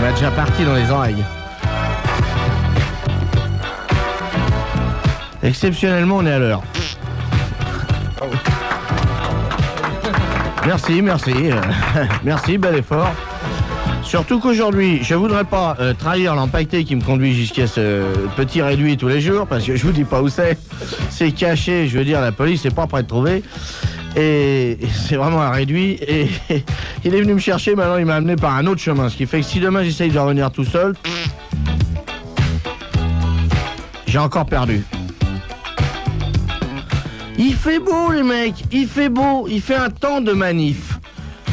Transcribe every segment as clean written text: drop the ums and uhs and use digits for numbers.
On a déjà parti dans les oreilles. Exceptionnellement, on est à l'heure. Merci, merci, bel effort. Surtout qu'aujourd'hui, je voudrais pas trahir l'empaqueté qui me conduit jusqu'à ce petit réduit tous les jours, parce que je vous dis pas où c'est. C'est caché, je veux dire, la police n'est pas prête de trouver. Et c'est vraiment un réduit. Et il est venu me chercher, maintenant il m'a amené par un autre chemin. Ce qui fait que si demain j'essaye de revenir tout seul, j'ai encore perdu. Il fait beau les mecs, il fait beau, il fait un temps de manif.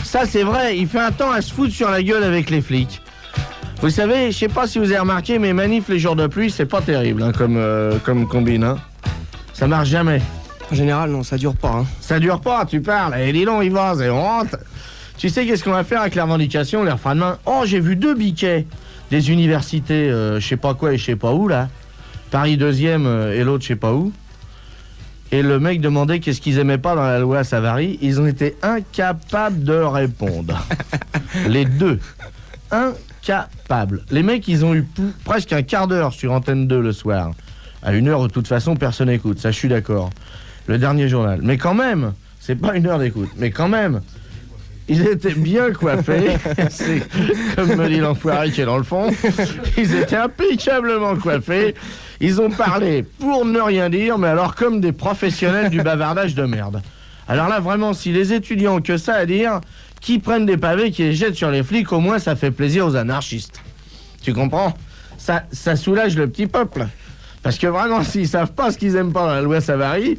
Ça c'est vrai, il fait un temps à se foutre sur la gueule avec les flics. Vous savez, je sais pas si vous avez remarqué, mais manif les jours de pluie, c'est pas terrible hein, comme combine. Hein. Ça marche jamais. En général, non, ça dure pas. Hein. Ça dure pas, tu parles. Et dis donc, Yvan, et on rentre. Tu sais qu'est-ce qu'on va faire avec les revendications, les refrains de main? Oh, j'ai vu 2 biquets des universités, je sais pas quoi et je sais pas où, là. Paris 2e et l'autre, je sais pas où. Et le mec demandait qu'est-ce qu'ils aimaient pas dans la loi Savary. Ils ont été incapables de répondre. Les 2. Incapables. Les mecs, ils ont eu presque un quart d'heure sur Antenne 2 le soir. À une heure où, de toute façon, personne n'écoute. Ça, je suis d'accord. Le dernier journal. Mais quand même, c'est pas une heure d'écoute. Mais quand même, ils étaient bien coiffés. C'est comme me dit l'enfoiré qui est dans le fond. Ils étaient impeccablement coiffés. Ils ont parlé pour ne rien dire, mais alors comme des professionnels du bavardage de merde. Alors là, vraiment, si les étudiants ont que ça à dire, qu'ils prennent des pavés, qu'ils les jettent sur les flics, au moins ça fait plaisir aux anarchistes. Tu comprends? Ça soulage le petit peuple. Parce que vraiment, s'ils savent pas ce qu'ils aiment pas dans la loi Savary,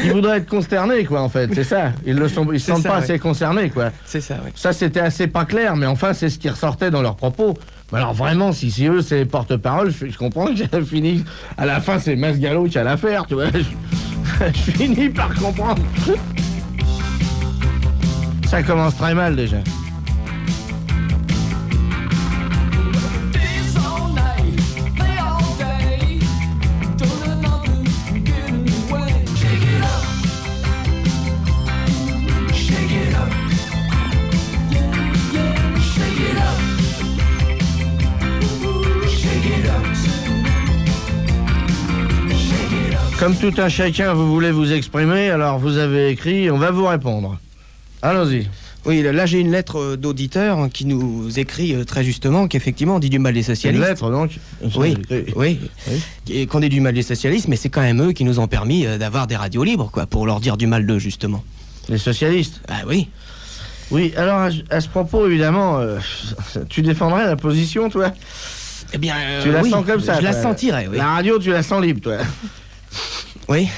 ils voudraient être consternés, quoi, en fait. C'est ça. Ils se sentent pas assez concernés, quoi. C'est ça, oui. Ça, c'était assez pas clair, mais enfin, c'est ce qui ressortait dans leurs propos. Mais alors vraiment, si eux, c'est les porte-parole, je comprends que j'ai fini. À la fin, c'est Masgallo qui a l'affaire, tu vois. Je finis par comprendre. Ça commence très mal, déjà. Comme tout un chacun, vous voulez vous exprimer, alors vous avez écrit, on va vous répondre. Allons-y. Oui, là j'ai une lettre d'auditeur qui nous écrit très justement qu'effectivement on dit du mal des socialistes. Une lettre donc? Oui. Et qu'on dit du mal des socialistes, mais c'est quand même eux qui nous ont permis d'avoir des radios libres, quoi, pour leur dire du mal d'eux justement. Les socialistes? Ah oui. Oui, alors à ce propos, évidemment, tu défendrais la position, toi? Eh bien, tu la sens comme ça? Je la sentirais, oui. La radio, tu la sens libre, toi? Oui.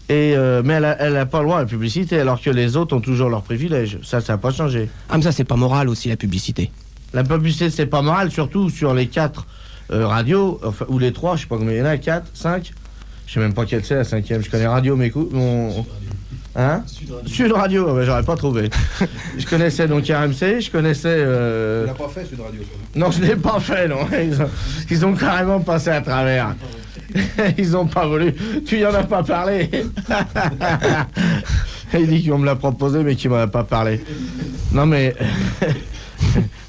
Et mais elle a pas le droit à la publicité, alors que les autres ont toujours leurs privilèges. Ça n'a pas changé. Ah, mais ça, c'est pas moral aussi, la publicité. La publicité, c'est pas moral, surtout sur les 4 radios, enfin, ou les 3, je sais pas combien il y en a, 4, 5. Je sais même pas quelle c'est la 5e. Je connais Radio, mais mon... Hein? Sud Radio, oh, ben, j'aurais pas trouvé. Je connaissais donc RMC, je connaissais... Tu l'as pas fait, Sud Radio? Non, je l'ai pas fait, non. Ils ont carrément passé à travers. Ils ont pas voulu. Tu y en as pas parlé. Il dit qu'on me l'a proposé, mais qu'il m'en a pas parlé. Non, mais...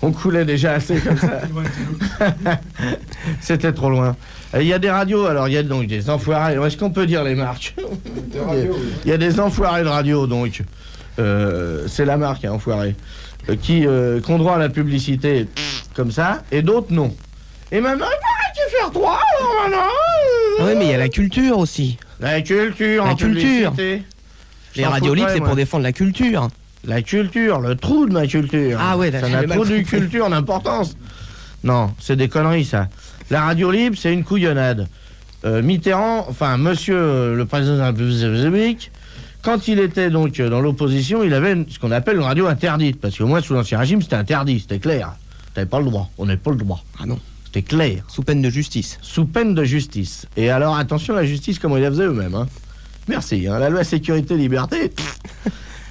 On coulait déjà assez comme ça. C'était trop loin. Il y a des radios, alors il y a donc des enfoirés. Est-ce qu'on peut dire les marques? Il y a des enfoirés de radio, donc. C'est la marque, hein, enfoiré. Qui ont droit à la publicité comme ça, et d'autres non. Et maintenant, il faut faire 3, alors maintenant. Oui, mais il y a la culture aussi. La culture, la culture. Publicité. Les radios libres, c'est pour défendre la culture. La culture, le trou de ma culture. Ah ouais, ça n'a trop de culture d'importance. Non, c'est des conneries, ça. La radio libre, c'est une couillonnade. Mitterrand, enfin, monsieur le président de la République, quand il était donc dans l'opposition, il avait ce qu'on appelle une radio interdite. Parce que moi, sous l'Ancien Régime, c'était interdit, c'était clair. T'avais pas le droit, on n'avait pas le droit. Ah non. C'était clair. Sous peine de justice. Sous peine de justice. Et alors, attention, la justice, comment ils la faisaient eux-mêmes. Hein. Merci. Hein. La loi sécurité-liberté,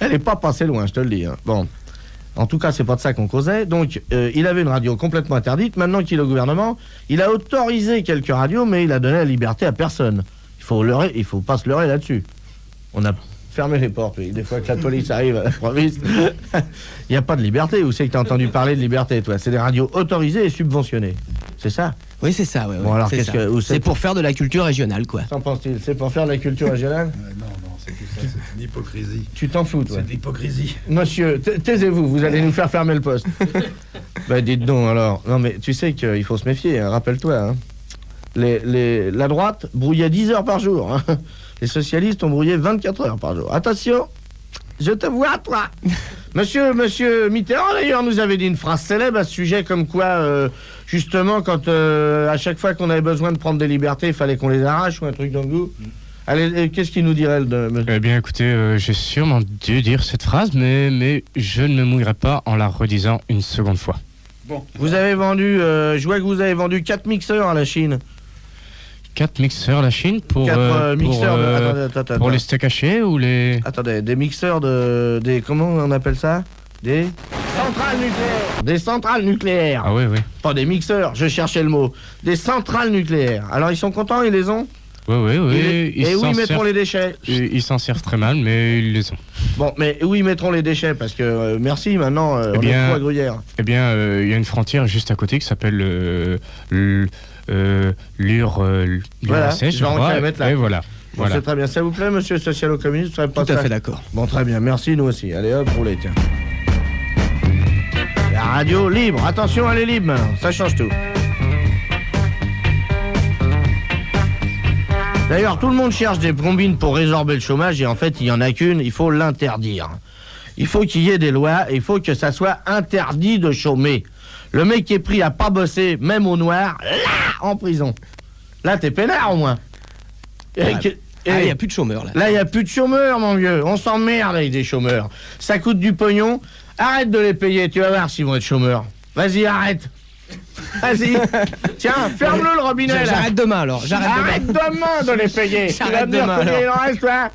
elle n'est pas passée loin, je te le dis. Hein. Bon. En tout cas, c'est pas de ça qu'on causait. Donc, il avait une radio complètement interdite. Maintenant qu'il est au gouvernement, il a autorisé quelques radios, mais il a donné la liberté à personne. Il faut pas se leurrer là-dessus. Fermez les portes, oui. Des fois que la police arrive à l'improviste. Il n'y a pas de liberté. Où c'est que tu as entendu parler de liberté, toi? C'est des radios autorisées et subventionnées. C'est ça? Oui, c'est ça, ouais. Bon, alors, c'est qu'est-ce ça. que- où C'est pour faire de la culture régionale, quoi. Qu'en penses-tu? C'est pour faire de la culture régionale? Non, c'est tout ça, c'est une hypocrisie. Tu t'en fous, toi? C'est de l'hypocrisie. Monsieur, taisez-vous, vous allez nous faire fermer le poste. Bah dites donc alors. Non mais tu sais qu'il faut se méfier, hein, rappelle-toi. Hein. La droite brouillait 10 heures par jour. Hein. Les socialistes ont brouillé 24 heures par jour. Attention, je te vois toi. Monsieur Mitterrand d'ailleurs nous avait dit une phrase célèbre à ce sujet comme quoi, justement, quand à chaque fois qu'on avait besoin de prendre des libertés, il fallait qu'on les arrache ou un truc dans le goût. Allez, qu'est-ce qu'il nous dirait monsieur? Eh bien, écoutez, j'ai sûrement dû dire cette phrase, mais je ne me mouillerai pas en la redisant une seconde fois. Bon. Vous avez vendu, je vois que vous avez vendu 4 mixeurs à la Chine. 4 mixeurs la Chine pour, 4 mixeurs de... Attendez, pour les steaks hachés ou les... Attendez, des mixeurs des... Comment on appelle ça? Des... Centrales nucléaires. Des centrales nucléaires. Ah oui, oui. Pas des mixeurs, je cherchais le mot. Des centrales nucléaires. Alors ils sont contents, ils les ont? Oui, oui, oui. Et où ils mettront les déchets? Ils s'en servent très mal, mais ils les ont. Bon, mais où ils mettront les déchets? Parce que, merci, maintenant, on est trop à Gruyère. Eh bien, il y a une frontière juste à côté qui s'appelle l'URSS, je crois. Et voilà. Bon, c'est très bien. Ça vous plaît, monsieur socialo-communiste? Vous serez pas Tout à fait d'accord. Bon, très bien. Merci, nous aussi. Allez, hop, roulez, tiens. La radio libre. Attention, elle est libre maintenant. Ça change tout. D'ailleurs, tout le monde cherche des combines pour résorber le chômage et en fait, il n'y en a qu'une, il faut l'interdire. Il faut qu'il y ait des lois et il faut que ça soit interdit de chômer. Le mec qui est pris à pas bosser, même au noir, là, en prison. Là, t'es peinard au moins. Il n'y a plus de chômeurs, là. Là, il n'y a plus de chômeurs, mon vieux. On s'emmerde avec des chômeurs. Ça coûte du pognon. Arrête de les payer, tu vas voir s'ils vont être chômeurs. Vas-y, arrête. Vas-y. Tiens, ferme-le le robinet, là. J'arrête demain, alors. Arrête demain de les payer. Tu vas me dire combien il en reste, toi?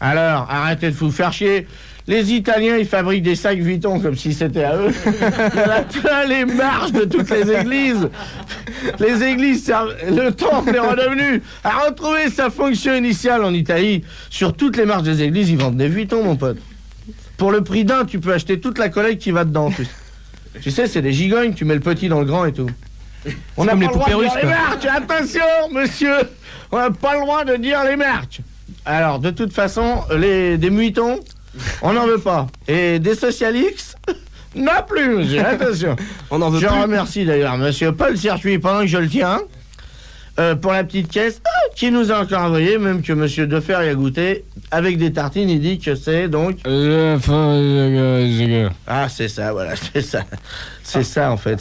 Alors, arrêtez de vous faire chier. Les Italiens, ils fabriquent des sacs Vuitton comme si c'était à eux. Il y en a plein les marches de toutes les églises. Les églises servent... Le temple est redevenu... a retrouvé sa fonction initiale en Italie. Sur toutes les marches des églises, ils vendent des Vuitton, mon pote. Pour le prix d'un, tu peux acheter toute la collecte qui va dedans. Tu sais, c'est des gigognes, tu mets le petit dans le grand et tout. On n'a pas le droit de dire les marques. Attention, monsieur, on n'a pas le droit de dire les marques. Alors, de toute façon, des muitons, on n'en veut pas. Et des socialix, non plus, monsieur. Attention. On n'en veut plus. Je remercie d'ailleurs monsieur Paul Circuit pendant que je le tiens. Pour la petite caisse qui nous a encore envoyé, même que monsieur Defer y a goûté, avec des tartines, il dit que c'est donc... Ah, c'est ça, voilà, c'est ça. C'est ça, en fait.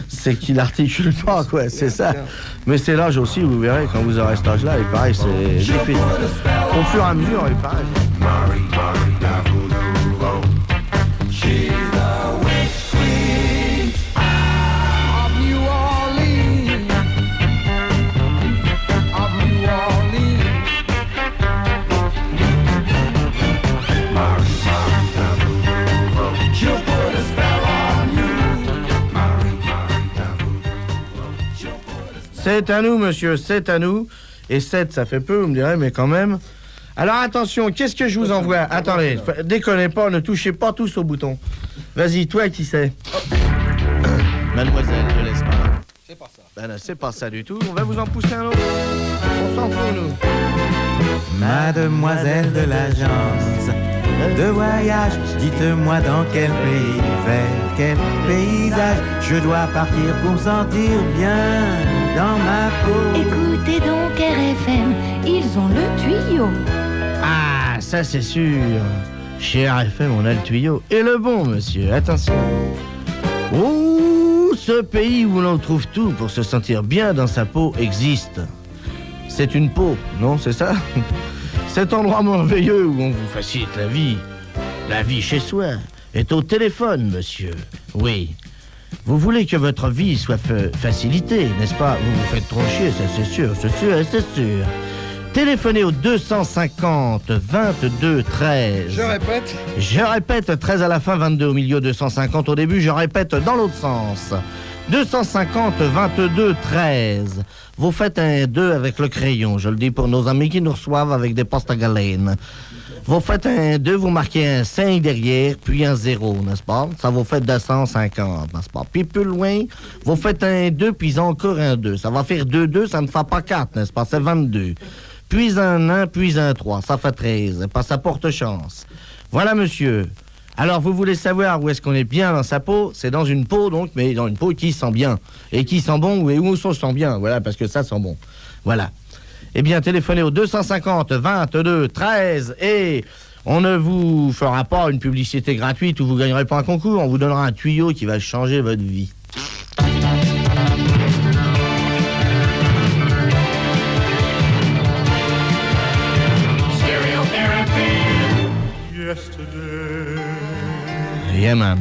C'est qu'il articule pas, quoi, c'est ça. Mais c'est l'âge aussi, vous verrez, quand vous aurez cet âge-là, il paraît, c'est difficile. Au fur et à mesure, il paraît. C'est à nous, monsieur, c'est à nous. Et 7, ça fait peu, vous me direz, mais quand même. Alors attention, qu'est-ce que je vous envoie? Attendez, déconnez pas, ne touchez pas tous au bouton. Vas-y, toi qui sais. Mademoiselle, je laisse pas. C'est pas ça. Ben non, c'est pas ça du tout. On va vous en pousser un autre. On s'en fout, nous. Mademoiselle de l'agence de voyage, dites-moi dans quel pays, vers quel paysage je dois partir pour me sentir bien dans ma peau. Écoutez donc RFM, ils ont le tuyau. Ah, ça c'est sûr. Chez RFM, on a le tuyau. Et le bon, monsieur, attention. Oh, ce pays où l'on trouve tout pour se sentir bien dans sa peau existe. C'est une peau, non, c'est ça? Cet endroit merveilleux où on vous facilite la vie chez soi, est au téléphone, monsieur. Oui. Vous voulez que votre vie soit facilitée, n'est-ce pas? Vous vous faites trop chier, ça c'est sûr, c'est sûr, c'est sûr. Téléphonez au 250 22 13. Je répète, 13 à la fin, 22 au milieu, 250 au début. Je répète dans l'autre sens. 250 22 13. Vous faites un 2 avec le crayon. Je le dis pour nos amis qui nous reçoivent avec des postes à galène. Vous faites un 2, vous marquez un 5 derrière, puis un 0, n'est-ce pas? Ça vous fait 250, n'est-ce pas? Puis plus loin, vous faites un 2, puis encore un 2. Ça va faire 2, 2, ça ne fait pas 4, n'est-ce pas? C'est 22. Puis un 1, puis un 3, ça fait 13. Pas ça porte chance. Voilà, monsieur. Alors, vous voulez savoir où est-ce qu'on est bien dans sa peau? C'est dans une peau, donc, mais dans une peau qui sent bien. Et qui sent bon, et où ça sent bien. Voilà, parce que ça sent bon. Voilà. Eh bien, téléphonez au 250 22 13 et on ne vous fera pas une publicité gratuite où vous ne gagnerez pas un concours. On vous donnera un tuyau qui va changer votre vie. Yesterday, Yeah, man.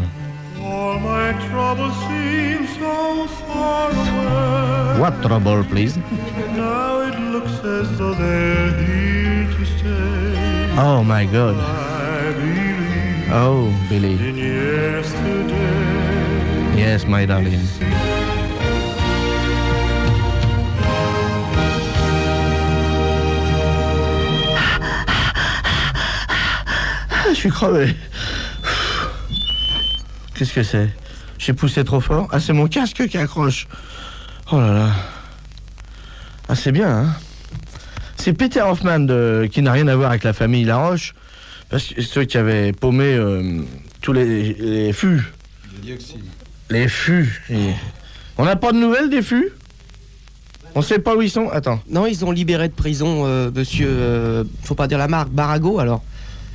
all my troubles seem so far away. What trouble, please? Now it looks as though they're here to stay. Oh, my God. I believe Oh, Billy. in yesterday. Yes, my darling. Je suis crevé. Qu'est-ce que c'est? J'ai poussé trop fort. Ah, c'est mon casque qui accroche. Oh là là. Ah, c'est bien, hein? C'est Peter Hoffman qui n'a rien à voir avec la famille Laroche. Parce que ceux qui avaient paumé tous les fûts. Les fûts. On n'a pas de nouvelles des fûts? On sait pas où ils sont? Attends. Non, ils ont libéré de prison monsieur, faut pas dire la marque, Barago alors.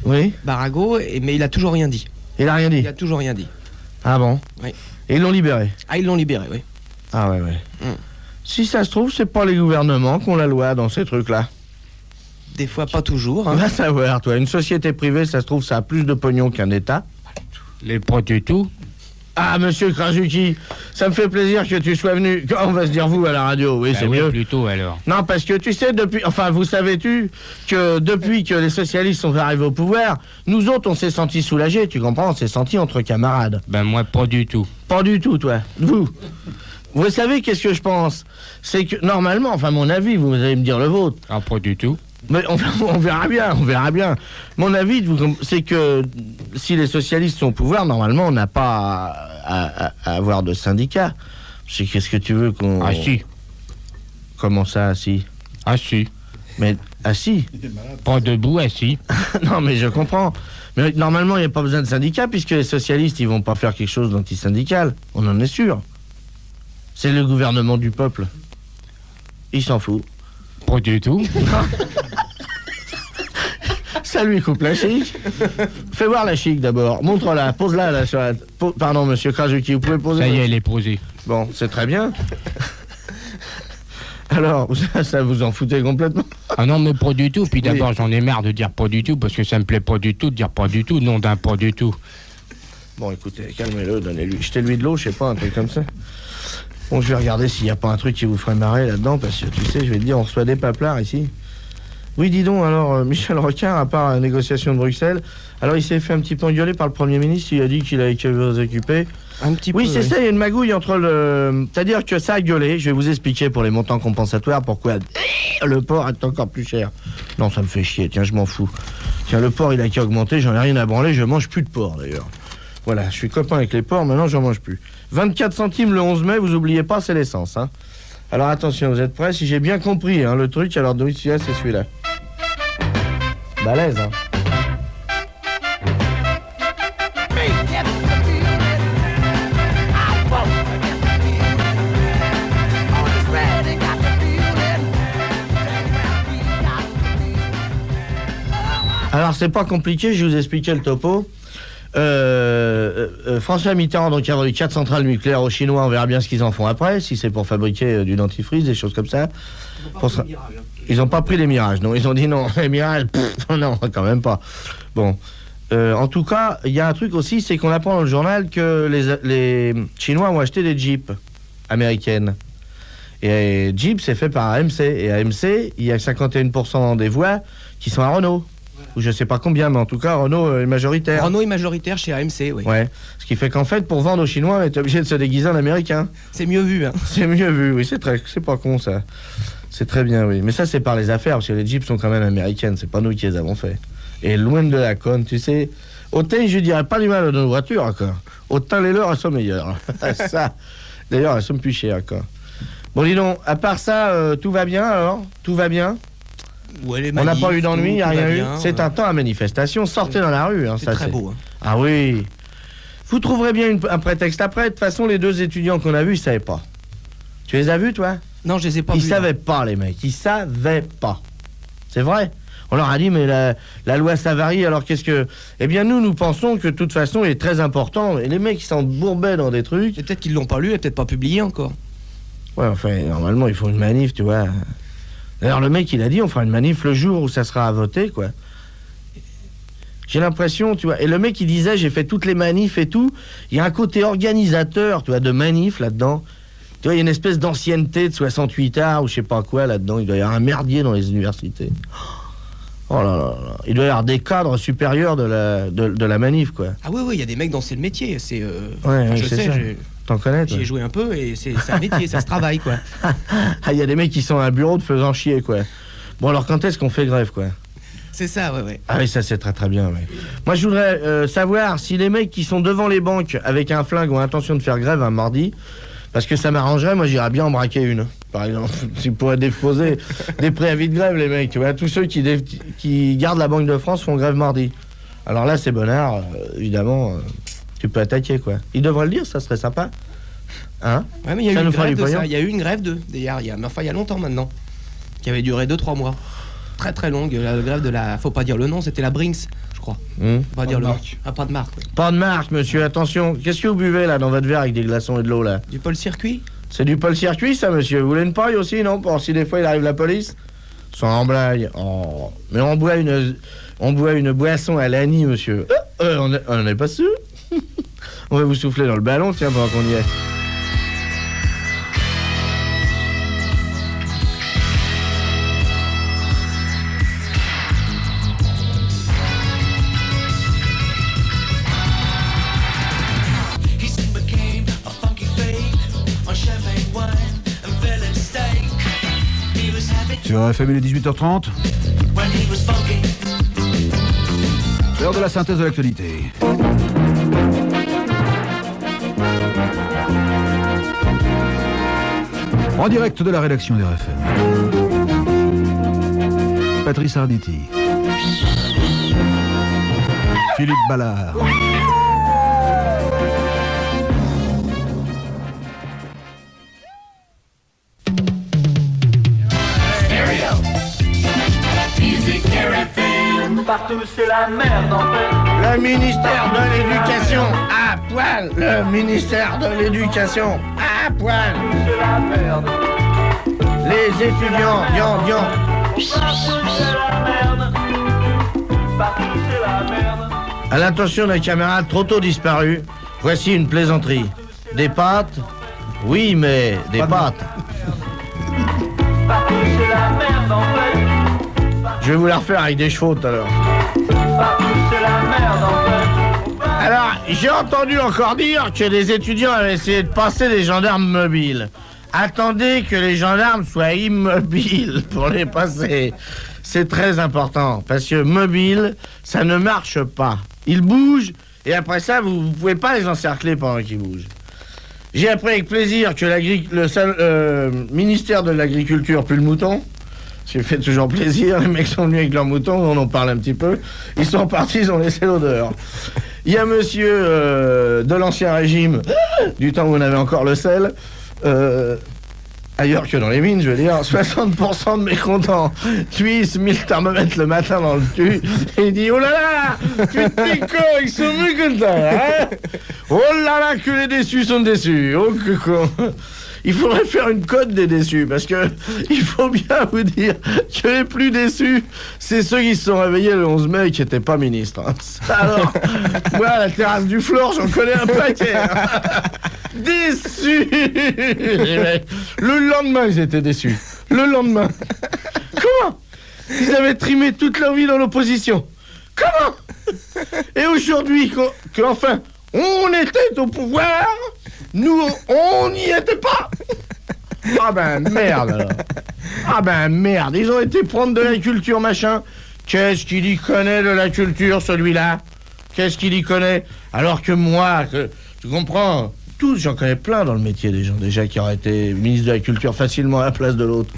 Oui? Barago, mais il a toujours rien dit. Il a rien dit? Il a toujours rien dit. Ah bon? Oui. Et ils l'ont libéré? Ah, ils l'ont libéré, oui. Ah ouais. Si ça se trouve, c'est pas les gouvernements qui ont la loi dans ces trucs-là. Des fois, pas toujours. Hein. Va savoir, toi. Une société privée, ça se trouve, ça a plus de pognon qu'un État. Les pas du tout. Ah, monsieur Krasuki, ça me fait plaisir que tu sois venu. On va se dire vous à la radio, oui, Bah c'est oui, mieux. plutôt alors. Non, parce que tu sais, vous savais-tu que depuis que les socialistes sont arrivés au pouvoir, nous autres, on s'est sentis soulagés, tu comprends? On s'est sentis entre camarades. Ben moi pas du tout. Pas du tout, toi. Vous savez, qu'est-ce que je pense? C'est que, normalement, enfin, mon avis, vous allez me dire le vôtre. Ah pas du tout. Mais on verra bien. Mon avis, c'est que si les socialistes sont au pouvoir, normalement, on n'a pas à avoir de syndicats. Qu'est-ce que tu veux qu'on... Ah si. Comment ça, assis? Ah si. Mais assis? Pas debout, assis. Non, mais je comprends. Mais normalement, il n'y a pas besoin de syndicats, puisque les socialistes, ils vont pas faire quelque chose d'antisyndical. On en est sûr. C'est le gouvernement du peuple. Il s'en fout. Pas du tout. Ça lui coupe la chic. Fais voir la chic d'abord. Montre-la, pose-la là sur la... Pardon, monsieur Krasuki, vous pouvez poser? Ça y est, elle est posée. Bon, c'est très bien. Alors, ça vous en foutez complètement? Ah non, mais pas du tout. Puis d'abord, j'en ai marre de dire pas du tout, parce que ça me plaît pas du tout de dire pas du tout, non d'un pas du tout. Bon, écoutez, calmez-le, donnez-lui. Jetez-lui de l'eau, je sais pas, un truc comme ça. Bon, je vais regarder s'il n'y a pas un truc qui vous ferait marrer là-dedans, parce que tu sais, je vais te dire, on reçoit des paplards ici. Oui, dis donc, alors, Michel Rocard, à part la négociation de Bruxelles, alors il s'est fait un petit peu engueuler par le Premier ministre, il a dit qu'il allait vous occuper. Un petit Oui, peu. c'est ça, il y a une magouille entre le... C'est-à-dire que ça a gueulé, je vais vous expliquer pour les montants compensatoires pourquoi le porc est encore plus cher. Non, ça me fait chier, tiens, je m'en fous. Tiens, le porc, il a qu'à augmenter, j'en ai rien à branler, je mange plus de porc d'ailleurs. Voilà, je suis copain avec les porcs, maintenant j'en mange plus. 24 centimes le 11 mai, vous oubliez pas, c'est l'essence. Hein. Alors attention, vous êtes prêts? Si j'ai bien compris hein, le truc, alors oui, c'est celui-là. Balèze, hein. Alors c'est pas compliqué, je vais vous expliquer le topo. François Mitterrand donc, a vendu 4 centrales nucléaires aux Chinois, on verra bien ce qu'ils en font après, si c'est pour fabriquer du dentifrice, des choses comme ça. Ils n'ont pas pris les mirages, non, ils ont dit non, les mirages, non, quand même pas. Bon, en tout cas, il y a un truc aussi, c'est qu'on apprend dans le journal que les Chinois ont acheté des Jeeps américaines. Et Jeep, c'est fait par AMC, et AMC, il y a 51% des voix qui sont à Renault. Ou je sais pas combien, mais en tout cas, Renault est majoritaire. Renault est majoritaire chez AMC, oui. Ouais. Ce qui fait qu'en fait, pour vendre aux Chinois, on est obligé de se déguiser en américain. C'est mieux vu, hein. C'est mieux vu, oui, c'est pas con ça. C'est très bien, oui. Mais ça, c'est par les affaires, parce que les Jeeps sont quand même américaines, c'est pas nous qui les avons fait. Et loin de la conne, tu sais. Autant, je dirais pas du mal de nos voitures, encore. Autant les leurs, elles sont meilleures. Ça. D'ailleurs, elles sont plus chères, quoi. Bon, dis donc, à part ça, tout va bien alors? Tout va bien? Ouais, les On n'a manifs, pas eu d'ennui, il n'y a tout va rien eu. bien, C'est un temps à manifestation. Sortez dans la rue. Hein, C'est ça, très beau, hein. Ah oui. Vous trouverez bien un prétexte après. De toute façon, les deux étudiants qu'on a vus, ils ne savaient pas. Tu les as vus, toi? Non, je les ai pas Ils vus. savaient pas, les mecs. Ils savaient pas. C'est vrai. On leur a dit, mais la loi Savary, alors qu'est-ce que... Eh bien, nous pensons que de toute façon, il est très important. Et les mecs, ils s'embourbaient dans des trucs. Et peut-être qu'ils l'ont pas lu et peut-être pas publié encore. Ouais, enfin, normalement, ils font une manif, tu vois. D'ailleurs, le mec, il a dit, on fera une manif le jour où ça sera à voter, quoi. J'ai l'impression, tu vois. Et le mec, il disait, j'ai fait toutes les manifs et tout. Il y a un côté organisateur, tu vois, de manif là-dedans. Tu vois, il y a une espèce d'ancienneté de 68 arts ou je sais pas quoi là-dedans. Il doit y avoir un merdier dans les universités. Oh là là là. Il doit y avoir des cadres supérieurs de la manif, quoi. Ah oui, il y a des mecs dans le métier. C'est, Ouais, je c'est sais, ça. T'en connais, toi? j'y ai joué un peu et c'est un métier, ça se travaille, quoi. Ah, il y a des mecs qui sont à un bureau de faisant chier, quoi. Bon, alors quand est-ce qu'on fait grève, quoi? C'est ça, ouais. Ah oui, ça c'est très très bien, oui. Moi, je voudrais savoir si les mecs qui sont devant les banques avec un flingue ont intention de faire grève un mardi, parce que ça m'arrangerait, moi j'irais bien en braquer une, par exemple. S'ils pourraient déposer des préavis de grève, les mecs, tu vois. Tous ceux qui gardent la Banque de France font grève mardi. Alors là, c'est bonnard, évidemment, tu peux attaquer, quoi. Ils devraient le dire, ça serait sympa. Hein? Ouais, mais il y a Ça eu nous une fera grève du de pognon. ça. Il y a eu une grève mais il y a longtemps maintenant, qui avait duré 2-3 mois. Très très longue, la grève de la... Faut pas dire le nom, c'était la Brinks, je crois. Faut pas dire le nom. Ah, pas de marque, ouais. Pas de marque, monsieur, attention. Qu'est-ce que vous buvez, là, dans votre verre avec des glaçons et de l'eau, là? Du Paul Circuit. C'est du Paul Circuit, ça, monsieur. Vous voulez une paille aussi, non? Pour si des fois il arrive la police? Sans blague. Oh. Mais on boit une boisson à l'Annie, monsieur. On n'est pas sûr. On va vous souffler dans le ballon, tiens, pendant qu'on y est. Sur RFM, il est 18h30. L'heure de la synthèse de l'actualité. En direct de la rédaction des RFM. Patrice Arditi. Philippe Ballard. Partout c'est la merde en fait. Le ministère de l'Éducation à poil. Le ministère de l'Éducation à poil. C'est la merde. Les étudiants, dian. Partout c'est la merde. Partout c'est la merde. À l'attention d'un camarade trop tôt disparu, voici une plaisanterie. Des pâtes? Oui, mais des pâtes. Partout c'est la merde en fait. Je vais vous la refaire avec des chevaux tout à l'heure. Partout c'est la merde en fait. Alors, j'ai entendu encore dire que les étudiants avaient essayé de passer des gendarmes mobiles. Attendez que les gendarmes soient immobiles pour les passer. C'est très important, parce que mobile, ça ne marche pas. Ils bougent, et après ça, vous ne pouvez pas les encercler pendant qu'ils bougent. J'ai appris avec plaisir que le ministère de l'Agriculture pue le mouton. Ça fait toujours plaisir, les mecs sont venus avec leurs moutons, on en parle un petit peu. Ils sont partis, ils ont laissé l'odeur. Il y a monsieur de l'ancien régime, du temps où on avait encore le sel, ailleurs que dans les mines, je veux dire, 60% de mécontents. Lui, il se met le thermomètre le matin dans le cul, et il dit, oh là là, putain, ils sont mécontents, hein. Oh là là, que les déçus sont déçus, oh que con. Il faudrait faire une cote des déçus, parce que il faut bien vous dire que les plus déçus, c'est ceux qui se sont réveillés le 11 mai et qui n'étaient pas ministres. Hein. Alors, moi, à la terrasse du Flore, j'en connais un paquet. Hein. Déçus. Le lendemain, ils étaient déçus. Le lendemain. Comment? Ils avaient trimé toute leur vie dans l'opposition. Comment? Et aujourd'hui, enfin, on était au pouvoir, nous, on n'y était pas. Ah ben merde alors. Ah ben merde, ils ont été prendre de la culture machin. Qu'est-ce qu'il y connaît de la culture celui-là? Qu'est-ce qu'il y connaît? Alors que moi, tu comprends, tous, j'en connais plein dans le métier des gens déjà qui auraient été ministre de la culture facilement à la place de l'autre.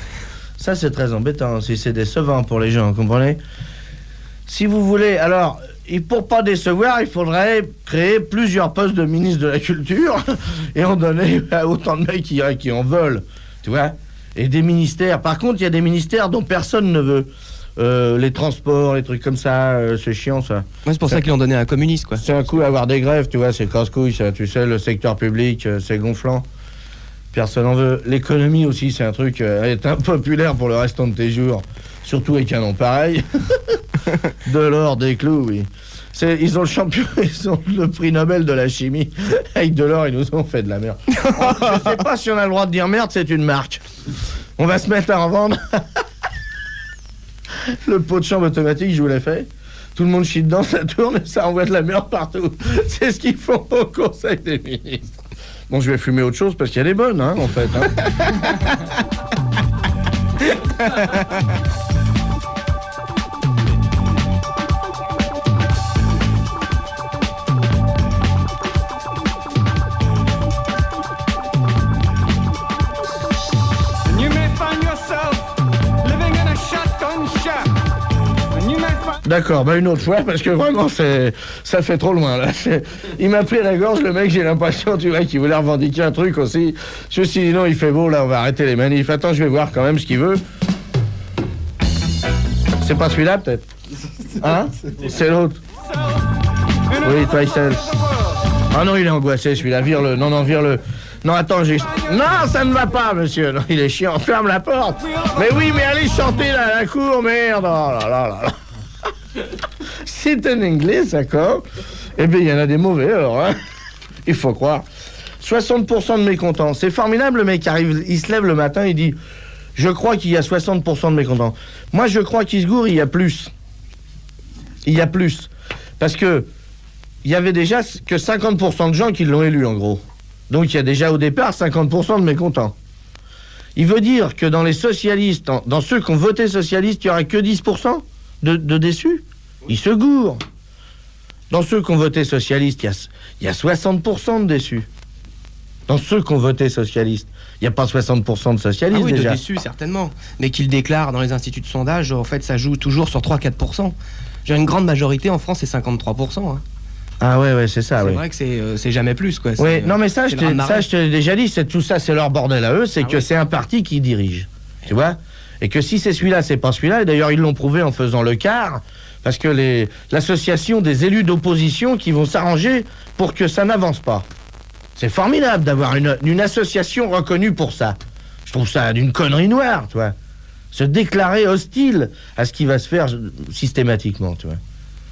Ça c'est très embêtant, si c'est décevant pour les gens, vous comprenez? Si vous voulez, alors, et pour pas décevoir, il faudrait créer plusieurs postes de ministre de la culture et en donner à autant de mecs qui en veulent, tu vois. Et des ministères, par contre, il y a des ministères dont personne ne veut. Les transports, les trucs comme ça, c'est chiant ça. Ouais, c'est pour ça qu'ils l'ont donné à un communiste, quoi. C'est un coup à avoir des grèves, tu vois, c'est casse-couille ça, tu sais, le secteur public, c'est gonflant. Personne en veut. L'économie aussi, c'est un truc, est impopulaire pour le restant de tes jours. Surtout avec un nom pareil. De l'or, des clous, oui. Ils ont le prix Nobel de la chimie. Avec de l'or, ils nous ont fait de la merde. Je sais pas si on a le droit de dire merde, c'est une marque. On va se mettre à en vendre. Le pot de chambre automatique, je vous l'ai fait. Tout le monde chie dedans, ça tourne et ça envoie de la merde partout. C'est ce qu'ils font au Conseil des ministres. Bon, je vais fumer autre chose parce qu'il y a des bonnes, hein, en fait. D'accord, bah une autre fois, parce que vraiment, ça fait trop loin, là. Il m'a pris la gorge, le mec, j'ai l'impression, tu vois, qu'il voulait revendiquer un truc aussi. Je me suis dit, non, il fait beau, là, on va arrêter les manifs. Attends, je vais voir quand même ce qu'il veut. C'est pas celui-là, peut-être? Hein? C'est l'autre. Oui, Twice. Ah non, il est angoissé, celui-là, vire-le. Non, vire-le. Non, attends, Non, ça ne va pas, monsieur. Non, il est chiant, ferme la porte. Mais oui, mais allez chanter, là, à la cour, merde. Oh là là là là. C'est en anglais, d'accord? Eh bien, il y en a des mauvais, alors, hein? Il faut croire. 60% de mécontents. C'est formidable, le mec arrive, il se lève le matin, il dit « Je crois qu'il y a 60% de mécontents. » Moi, je crois qu'il se gourre, il y a plus. Il y a plus. Parce que il y avait déjà que 50% de gens qui l'ont élu, en gros. Donc, il y a déjà, au départ, 50% de mécontents. Il veut dire que dans les socialistes, dans ceux qui ont voté socialiste, il n'y aurait que 10% de déçus. Ils se gourrent. Dans ceux qui ont voté socialiste, il y a 60% de déçus. Dans ceux qui ont voté socialiste, il n'y a pas 60% de socialistes, oui, déjà. De déçus, certainement. Mais qu'ils déclarent dans les instituts de sondage, en fait, ça joue toujours sur 3-4%. J'ai une grande majorité en France, c'est 53%. Hein. Ah ouais, c'est ça, C'est vrai que c'est jamais plus, quoi. Oui, non, mais ça, je te l'ai déjà dit, tout ça, c'est leur bordel à eux, c'est que c'est un parti qui dirige. Tu vois? Et que si c'est celui-là, c'est pas celui-là. Et d'ailleurs, ils l'ont prouvé en faisant le quart, parce que l'association des élus d'opposition qui vont s'arranger pour que ça n'avance pas. C'est formidable d'avoir une association reconnue pour ça. Je trouve ça d'une connerie noire, tu vois. Se déclarer hostile à ce qui va se faire systématiquement, tu vois.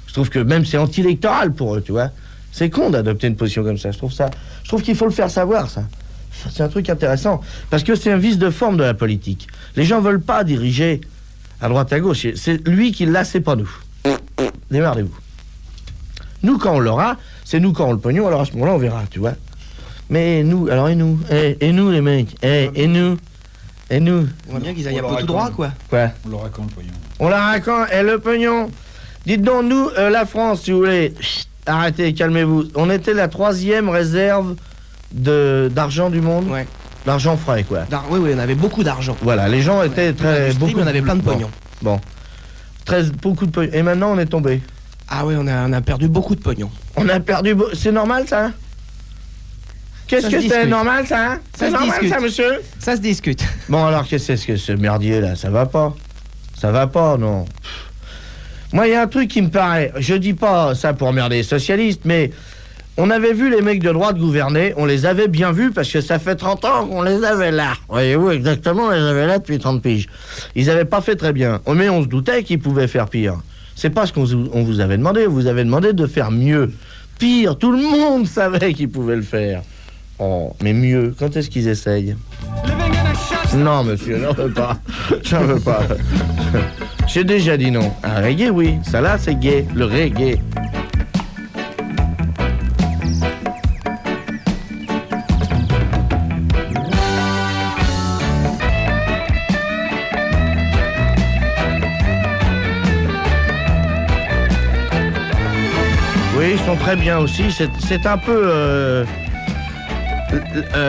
Je trouve que même c'est anti-électoral pour eux, tu vois. C'est con d'adopter une position comme ça. Je trouve qu'il faut le faire savoir, ça. C'est un truc intéressant. Parce que c'est un vice de forme de la politique. Les gens veulent pas diriger à droite à gauche. C'est lui qui l'a, c'est pas nous. Démerdez-vous. Nous, quand on l'aura, c'est nous quand on le pognon, alors à ce moment-là, on verra, tu vois. Mais nous, alors et nous? Et nous, les mecs? Et nous? Et nous? On voit bien qu'ils aillent un peu tout droit, quoi. Quoi? On l'aura quand le pognon? On l'aura quand? Et le pognon? Dites donc, nous, la France, si vous voulez, arrêtez, calmez-vous. On était la 3e réserve d'argent du monde. Ouais. L'argent frais, quoi. Oui, on avait beaucoup d'argent. Voilà, les gens étaient très... Beaucoup, on avait plein de pognon. Bon. Beaucoup de pognon. Et maintenant, on est tombé. Ah oui, on a perdu beaucoup de pognon. On a perdu... C'est normal, ça? Qu'est-ce que c'est normal, ça? C'est normal, ça, monsieur? Ça se discute. Bon, alors, qu'est-ce que ce merdier, là? Ça va pas? Ça va pas, non? Moi, il y a un truc qui me paraît... Je dis pas ça pour emmerder les socialistes, mais... On avait vu les mecs de droite gouverner, on les avait bien vus parce que ça fait 30 ans qu'on les avait là. Voyez-vous, exactement, on les avait là depuis 30 piges. Ils avaient pas fait très bien, mais on se doutait qu'ils pouvaient faire pire. C'est pas ce qu'on vous avait demandé, on vous avait demandé de faire mieux. Pire, tout le monde savait qu'ils pouvaient le faire. Oh, mais mieux, quand est-ce qu'ils essayent? Non, monsieur, j'en veux pas. J'en veux pas. J'ai déjà dit non. Un reggae, oui. Ça là, c'est gay. Le reggae. Oui, ils sont très bien aussi. C'est un peu...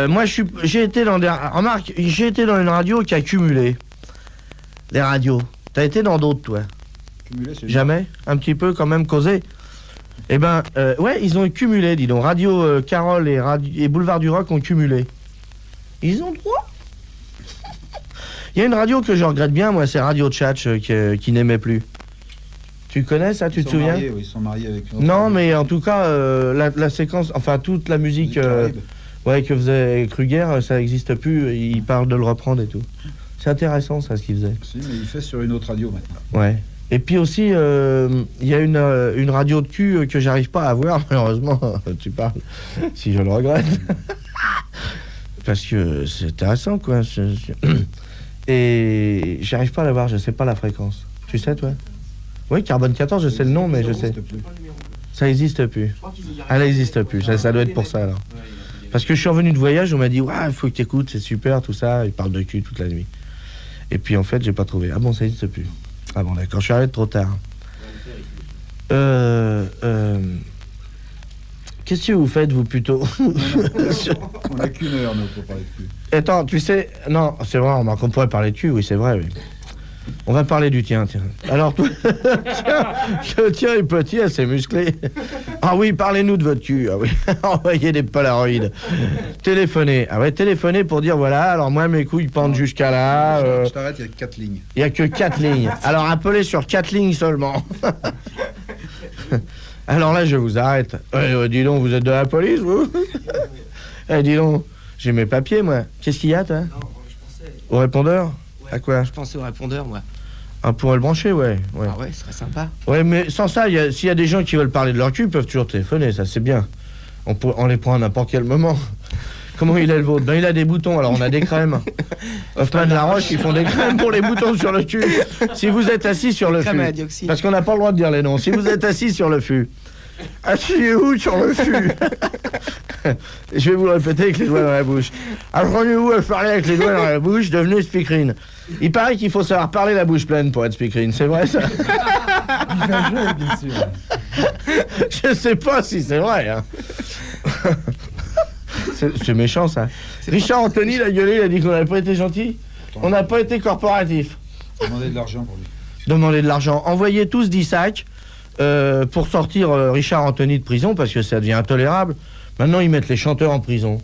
moi, j'ai été dans remarque, j'ai été dans une radio qui a cumulé. Les radios. T'as été dans d'autres, toi? Cumulé, c'est jamais? Un petit peu, quand même, causé? Eh ben, ouais, ils ont cumulé, dis donc. Radio Carole et Boulevard du Rock ont cumulé. Ils ont droit. Il y a une radio que je regrette bien, moi, c'est Radio Tchatch, qui n'aimait plus. Tu connais ça, tu te souviens? Oui, ils sont mariés avec... Non, mais en tout cas, la séquence, enfin, toute la musique ouais, que faisait Kruger, ça n'existe plus. Il parle de le reprendre et tout. C'est intéressant, ça, ce qu'il faisait. Si, mais il fait sur une autre radio, maintenant. Ouais. Et puis aussi, il y a une radio de cul que j'arrive pas à avoir, malheureusement. Tu parles, si je le regrette. Parce que c'est intéressant, quoi. Et j'arrive pas à l'avoir, je sais pas la fréquence. Tu sais, toi? Oui, Carbone 14, je sais le nom, mais je sais. Ça n'existe plus. Elle n'existe plus, ça doit être pour ça, alors. Parce que je suis revenu de voyage, on m'a dit, ouais, il faut que tu écoutes, c'est super, tout ça. Il parle de cul toute la nuit. Et puis, en fait, j'ai pas trouvé. Ah bon, ça n'existe plus. Ah bon, d'accord, je suis arrivé trop tard. Qu'est-ce que vous faites, vous, plutôt? On n'a qu'une heure, nous, pour parler de cul. Attends, tu sais... Non, c'est vrai, on pourrait parler de cul, oui, c'est vrai, oui. On va parler du tien, tiens. Alors, toi, le tien est petit, assez musclé. Ah oui, parlez-nous de votre cul. Ah oui, envoyez des polaroïdes. Téléphonez. Ah ouais, téléphonez pour dire, voilà, alors moi, mes couilles pendent jusqu'à là. Je t'arrête, il y a 4 lignes. Il n'y a que 4 lignes. Alors, appelez sur 4 lignes seulement. Alors là, je vous arrête. Dis donc, vous êtes de la police, vous? Dis donc, j'ai mes papiers, moi. Qu'est-ce qu'il y a, toi? Non, je pensais... Au répondeur? À quoi? Je pensais au répondeur, moi. Ah, pour le brancher, ouais. Ah ouais, ce serait sympa. Ouais, mais sans ça, s'il y a des gens qui veulent parler de leur cul, ils peuvent toujours téléphoner, ça c'est bien. On les prend à n'importe quel moment. Comment il est le vôtre? Ben, il a des boutons, alors on a des crèmes. Hoffman Laroche, ils font des crèmes pour les boutons sur le cul. Si vous êtes assis sur le fût, parce qu'on n'a pas le droit de dire les noms, si vous êtes assis sur le fût, asseyez-vous sur le fût. Je vais vous le répéter avec les doigts dans la bouche. Apprenez-vous à parler avec les doigts dans la bouche, devenez speakerine. Il paraît qu'il faut savoir parler la bouche pleine pour être speakerine, c'est vrai ça? Bien sûr. Je sais pas si c'est vrai. Hein. C'est méchant ça. Richard Anthony, il a gueulé, il a dit qu'on n'avait pas été gentil. On n'a pas été corporatif. Demandez de l'argent pour lui. Demandez de l'argent. Envoyez tous 10 sacs pour sortir Richard Anthony de prison parce que ça devient intolérable. Maintenant, ils mettent les chanteurs en prison.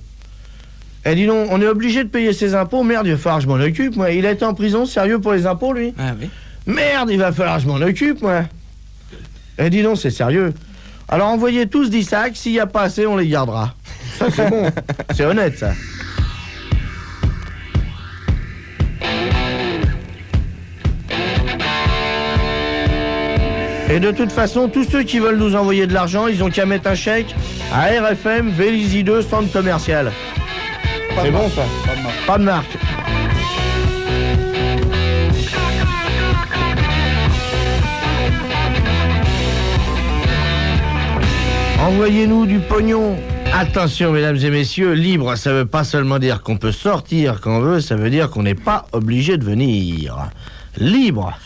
Eh, dis donc, on est obligé de payer ses impôts. Merde, il va falloir que je m'en occupe, moi. Il a été en prison, sérieux, pour les impôts, lui? Ah oui. Merde, il va falloir que je m'en occupe, moi. Eh, dis donc, c'est sérieux. Alors, envoyez tous 10 sacs. S'il n'y a pas assez, on les gardera. Ça, c'est bon. C'est honnête, ça. Et de toute façon, tous ceux qui veulent nous envoyer de l'argent, ils ont qu'à mettre un chèque à RFM, Vélizy 2, centre commercial. C'est bon, ça? Pas de marque. Envoyez-nous du pognon. Attention, mesdames et messieurs, libre, ça veut pas seulement dire qu'on peut sortir quand on veut, ça veut dire qu'on n'est pas obligé de venir. Libre.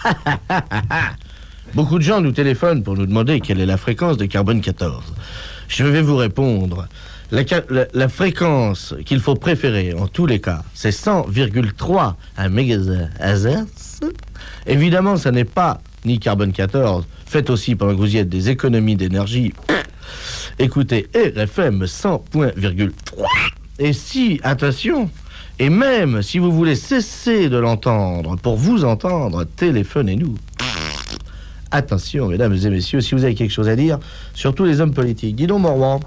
Beaucoup de gens nous téléphonent pour nous demander quelle est la fréquence de Carbone 14. Je vais vous répondre. La fréquence qu'il faut préférer en tous les cas, c'est 100,3 MHz. Évidemment, ça n'est pas ni Carbone 14. Faites aussi, pendant que vous y êtes, des économies d'énergie. Écoutez, RFM 100,3. Et si, attention, et même si vous voulez cesser de l'entendre, pour vous entendre, téléphonez-nous. Attention, mesdames et messieurs, si vous avez quelque chose à dire, surtout les hommes politiques. Dis donc, Morois.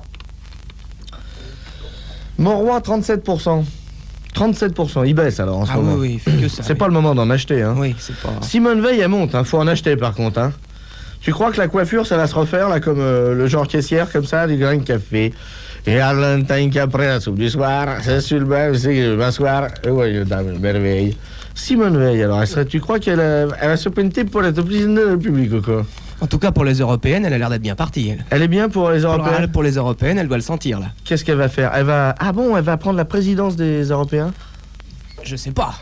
Morois, 37%. 37%, il baisse alors en ce moment. Oui, il fait que ça. C'est pas le moment d'en acheter, hein. Oui, c'est pas... Simone Veil, elle monte, hein. Faut en acheter par contre, hein. Tu crois que la coiffure, ça va se refaire, là, comme le genre caissière, comme ça, des grains de café. Et à l'entendre qu'après la soupe du soir, c'est sur le bain, c'est que je vais m'asseoir. Oui, dame, merveille. Simone Veil, alors, tu crois qu'elle va se pointer pour être présidente de la République ou quoi? En tout cas, pour les européennes, elle a l'air d'être bien partie. Elle est bien pour les européennes? Pour les européennes, elle doit le sentir, là. Qu'est-ce qu'elle va faire? Elle va prendre la présidence des Européens? Je sais pas.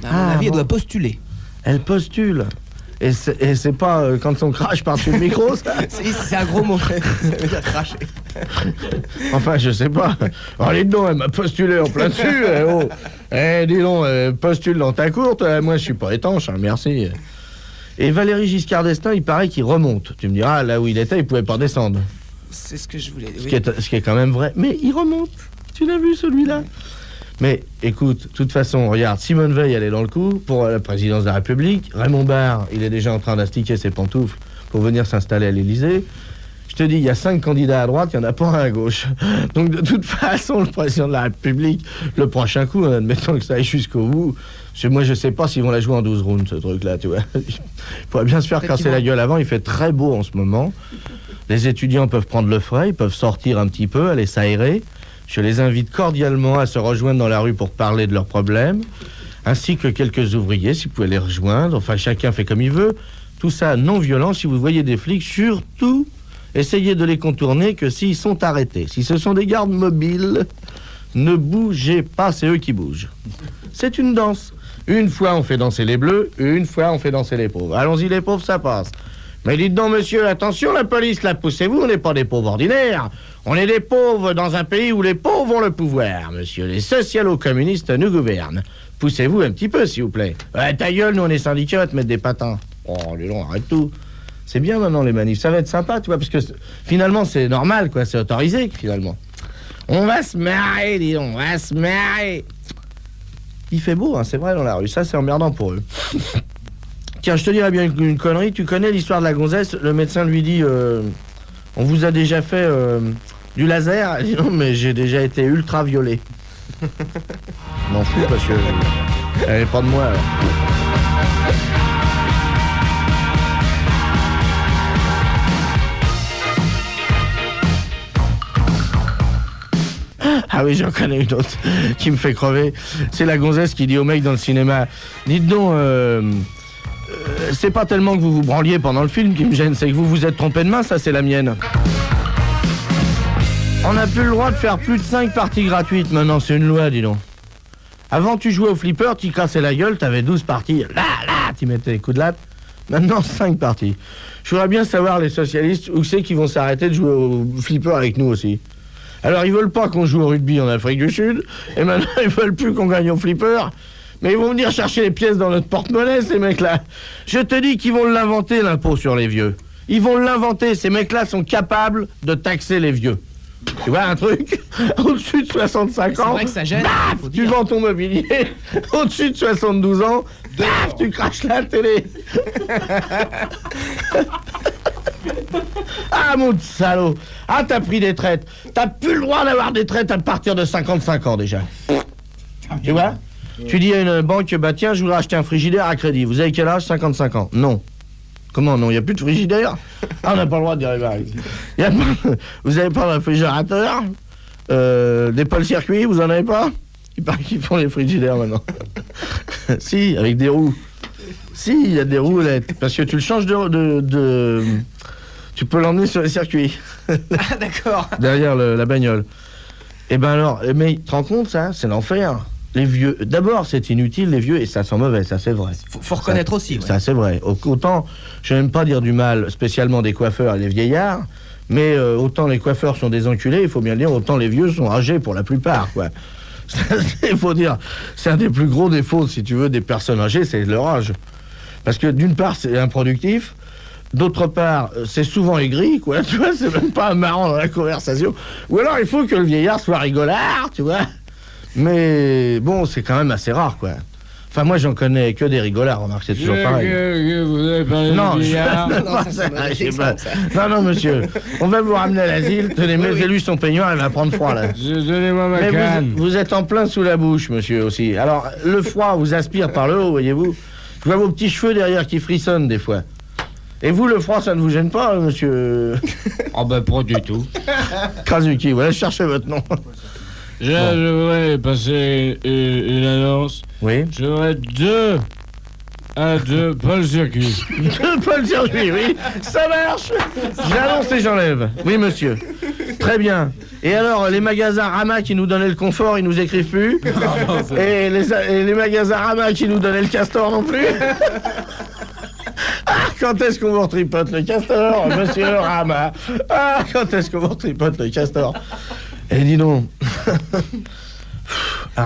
À mon avis, elle doit postuler. Elle postule. Et c'est pas quand on crache par-dessus le micro, ça? C'est un gros mot. Ça veut dire cracher. Enfin, je sais pas. Oh, dis donc, elle m'a postulé en plein dessus. Dis donc, postule dans ta courte. Moi, je suis pas étanche, hein, merci. Et Valéry Giscard d'Estaing, il paraît qu'il remonte. Tu me diras, là où il était, il pouvait pas descendre. C'est ce que je voulais dire. Ce qui est quand même vrai. Mais il remonte. Tu l'as vu, celui-là? Mais écoute, de toute façon, regarde, Simone Veil, elle est dans le coup pour la présidence de la République. Raymond Barre, il est déjà en train d'astiquer ses pantoufles pour venir s'installer à l'Élysée. Je te dis, il y a 5 candidats à droite, il n'y en a pas un à gauche. Donc de toute façon, le président de la République, le prochain coup, admettons que ça aille jusqu'au bout, parce que moi je sais pas s'ils vont la jouer en 12 rounds, ce truc-là, tu vois. Il pourrait bien se faire casser la gueule avant, il fait très beau en ce moment. Les étudiants peuvent prendre le frais, ils peuvent sortir un petit peu, aller s'aérer. Je les invite cordialement à se rejoindre dans la rue pour parler de leurs problèmes, ainsi que quelques ouvriers, si vous pouvez les rejoindre. Enfin, chacun fait comme il veut. Tout ça non violent. Si vous voyez des flics, surtout, essayez de les contourner que s'ils sont arrêtés. Si ce sont des gardes mobiles, ne bougez pas, c'est eux qui bougent. C'est une danse. Une fois, on fait danser les bleus, une fois, on fait danser les pauvres. Allons-y, les pauvres, ça passe. Mais dites donc, monsieur, attention, la police, là, poussez-vous, on n'est pas des pauvres ordinaires. On est des pauvres dans un pays où les pauvres ont le pouvoir, monsieur. Les socialo-communistes nous gouvernent. Poussez-vous un petit peu, s'il vous plaît. Ta gueule, nous, on est syndicats, à te mettre des patins. Oh, les longs, arrête tout. C'est bien maintenant, les manifs. Ça va être sympa, tu vois, parce que finalement, c'est normal, quoi. C'est autorisé, finalement. On va se marrer, dis donc, on va se marrer. Il fait beau, hein, c'est vrai, dans la rue. Ça, c'est emmerdant pour eux. Tiens, je te dirais bien une connerie. Tu connais l'histoire de la gonzesse? Le médecin lui dit on vous a déjà fait du laser? Elle dit non, mais j'ai déjà été ultraviolet. M'en fous parce que elle est pas de moi. Alors. Ah oui, j'en connais une autre qui me fait crever. C'est la gonzesse qui dit au mec dans le cinéma, dites donc, c'est pas tellement que vous vous branliez pendant le film qui me gêne, c'est que vous vous êtes trompé de main, ça c'est la mienne. On n'a plus le droit de faire plus de 5 parties gratuites maintenant, c'est une loi, dis donc. Avant tu jouais au flipper, tu cassais la gueule, t'avais 12 parties, là, tu mettais les coups de latte. Maintenant 5 parties. Je voudrais bien savoir les socialistes où c'est qu'ils vont s'arrêter de jouer au flipper avec nous aussi. Alors ils veulent pas qu'on joue au rugby en Afrique du Sud, et maintenant ils veulent plus qu'on gagne au flipper. Mais ils vont venir chercher les pièces dans notre porte-monnaie, ces mecs-là. Je te dis qu'ils vont l'inventer, l'impôt sur les vieux. Ils vont l'inventer. Ces mecs-là sont capables de taxer les vieux. Tu vois un truc? Au-dessus de 65 ans, c'est vrai que ça gêne, baf, tu vends ton mobilier. Au-dessus de 72 ans, baf, tu craches la télé. Ah, mon salaud. Ah, t'as pris des traites. T'as plus le droit d'avoir des traites à partir de 55 ans, déjà. Tu vois? Tu dis à une banque, bah tiens, je voudrais acheter un frigidaire à crédit. Vous avez quel âge? 55 ans. Non. Comment non? Il n'y a plus de frigidaire? Ah, on n'a pas le droit de dire les barils. Vous n'avez pas de réfrigérateur? Des pôles-circuits, vous en avez pas? Il paraît qu'ils font les frigidaires maintenant. Si, avec des roues. Si, il y a des roulettes. Parce que tu le changes de... Tu peux l'emmener sur les circuits. Ah, d'accord. Derrière la bagnole. Et ben alors, mais tu te rends compte, ça? C'est l'enfer. Les vieux, d'abord, c'est inutile, les vieux, et ça sent mauvais, ça c'est vrai. Faut reconnaître ça, aussi. Ouais. Ça c'est vrai. Autant, je n'aime pas dire du mal, spécialement des coiffeurs et des vieillards, mais autant les coiffeurs sont des enculés, il faut bien le dire, autant les vieux sont âgés pour la plupart, quoi. Il faut dire, c'est un des plus gros défauts, si tu veux, des personnes âgées, c'est leur âge. Parce que d'une part, c'est improductif, d'autre part, c'est souvent aigri, quoi, tu vois, c'est même pas marrant dans la conversation. Ou alors, il faut que le vieillard soit rigolard, tu vois. Mais bon, c'est quand même assez rare, quoi. Enfin, moi, j'en connais que des rigolards, remarque, c'est toujours pareil. Vous avez parlé non, monsieur. On va vous ramener à l'asile. Tenez, mettez-lui son peignoir, il va prendre froid, là. Donnez-moi ma Mais canne. vous êtes en plein sous la bouche, monsieur, aussi. Alors, le froid vous aspire par le haut, voyez-vous. Je vois vos petits cheveux derrière qui frissonnent, des fois. Et vous, le froid, ça ne vous gêne pas, monsieur? Oh, ben, pas du tout. Krasuki, voilà, cherchez votre nom. Je voudrais passer une annonce. Oui. Je voudrais deux Paul Circuit. Deux Paul Circuit, oui. Ça marche. J'annonce et j'enlève. Oui, monsieur. Très bien. Et alors, les magasins Rama qui nous donnaient le confort, ils nous écrivent plus. Et les magasins Rama qui nous donnaient le castor non plus. Ah, quand est-ce qu'on vous retripote le castor, monsieur Rama? Ah, quand est-ce qu'on vous retripote le castor? Eh, dis donc.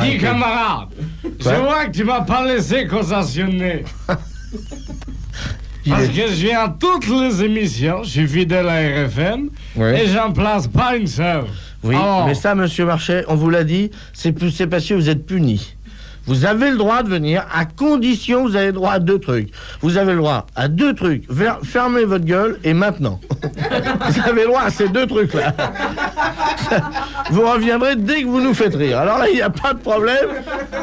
Dis, camarade, je vois que tu m'as pas laissé constationner. Parce que je viens à toutes les émissions, je suis fidèle à RFM, et j'en place pas une seule. Oui, mais ça, monsieur Marchais, on vous l'a dit, c'est parce que vous êtes puni. Vous avez le droit de venir, à condition, vous avez le droit à 2 trucs. Vous avez le droit à 2 trucs. Fermez votre gueule, et maintenant. Vous avez le droit à ces 2 trucs-là. Vous reviendrez dès que vous nous faites rire. Alors là, il n'y a pas de problème.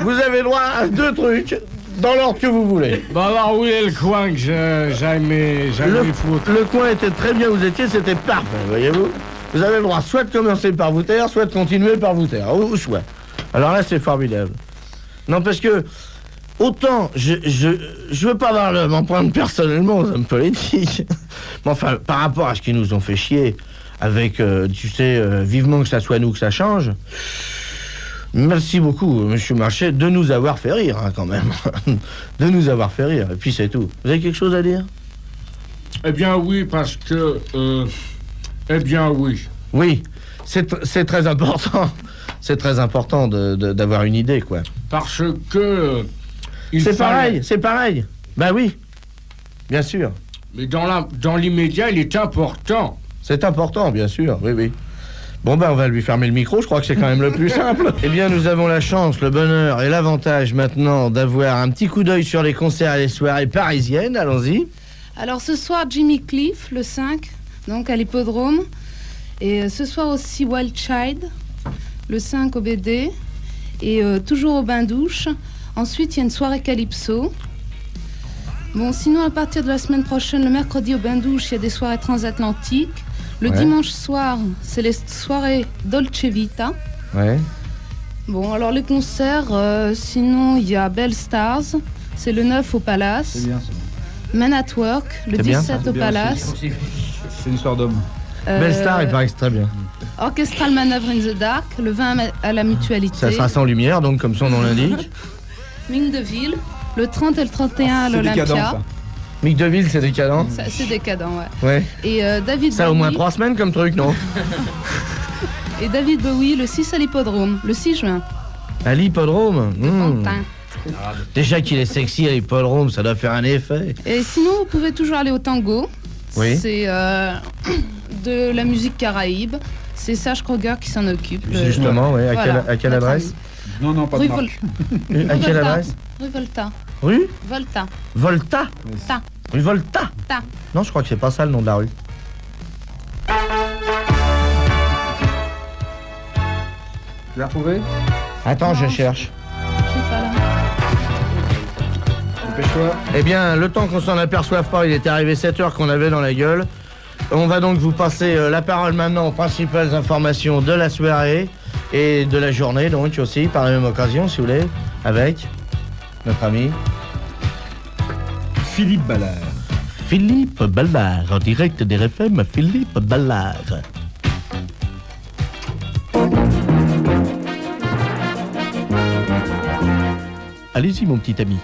Vous avez le droit à 2 trucs, dans l'ordre que vous voulez. Bon alors, où est le coin que j'aille mes foutre? Le coin était très bien où vous étiez, c'était parfait, voyez-vous. Vous avez le droit soit de commencer par vous taire, soit de continuer par vous taire, ou soit. Alors là, c'est formidable. Non, parce que, autant, je veux pas m'en prendre personnellement aux hommes politiques, mais enfin, par rapport à ce qu'ils nous ont fait chier, avec, tu sais, vivement que ça soit nous que ça change, merci beaucoup, monsieur Marchais, de nous avoir fait rire, hein, quand même. De nous avoir fait rire, et puis c'est tout. Vous avez quelque chose à dire? Eh bien oui, parce que... eh bien oui. Oui, c'est très important. C'est très important d'avoir une idée, quoi. Parce que... C'est pareil. Ben oui, bien sûr. Mais dans l'immédiat, il est important. C'est important, bien sûr, oui. Bon, ben on va lui fermer le micro, je crois que c'est quand même le plus simple. Eh bien, nous avons la chance, le bonheur et l'avantage maintenant d'avoir un petit coup d'œil sur les concerts et les soirées parisiennes. Allons-y. Alors ce soir, Jimmy Cliff, le 5, donc à l'Hippodrome. Et ce soir aussi, Wild Child, le 5 au BD. Et toujours au bain-douche. Ensuite, il y a une soirée Calypso. Bon, sinon, à partir de la semaine prochaine, le mercredi au bain-douche, il y a des soirées transatlantiques. Le dimanche soir, c'est les soirées Dolce Vita. Ouais. Bon, alors les concerts, sinon, il y a Bell Stars, c'est le 9 au Palace. C'est bien, ça. Men at Work, le 17 au Palace. C'est une histoire d'homme. Belle Star, il paraît que c'est très bien. Orchestral Manœuvre in the Dark, le 20 à la Mutualité. Ça sera sans lumière, donc comme son nom l'indique. Mine de Ville, le 30 et le 31 à l'Olympia. Mick DeVille, c'est décadent. C'est décadent, ouais. Et David ça a au moins 3 semaines comme truc, non? Et David Bowie, le 6 à l'Hippodrome, le 6 juin. À l'Hippodrome Déjà qu'il est sexy à l'Hippodrome, ça doit faire un effet. Et sinon, vous pouvez toujours aller au tango. Oui. C'est de la musique caraïbe. C'est Sage Kroger qui s'en occupe. Justement, oui. Voilà, à quelle adresse? Non, pas de marque. À quelle adresse? Rue Volta. Rue Volta. Volta? Ta. Rue Volta? Ta. Non, je crois que c'est pas ça le nom de la rue. Tu l'as retrouvé? Attends, je cherche. Je suis pas là. Dépêche-toi. Eh bien, le temps qu'on s'en aperçoive pas, il était arrivé 7 heures qu'on avait dans la gueule. On va donc vous passer la parole maintenant aux principales informations de la soirée et de la journée, donc aussi, par la même occasion, si vous voulez, avec notre ami Philippe Ballard. Philippe Ballard, en direct des RFM, Philippe Ballard. Allez-y, mon petit ami.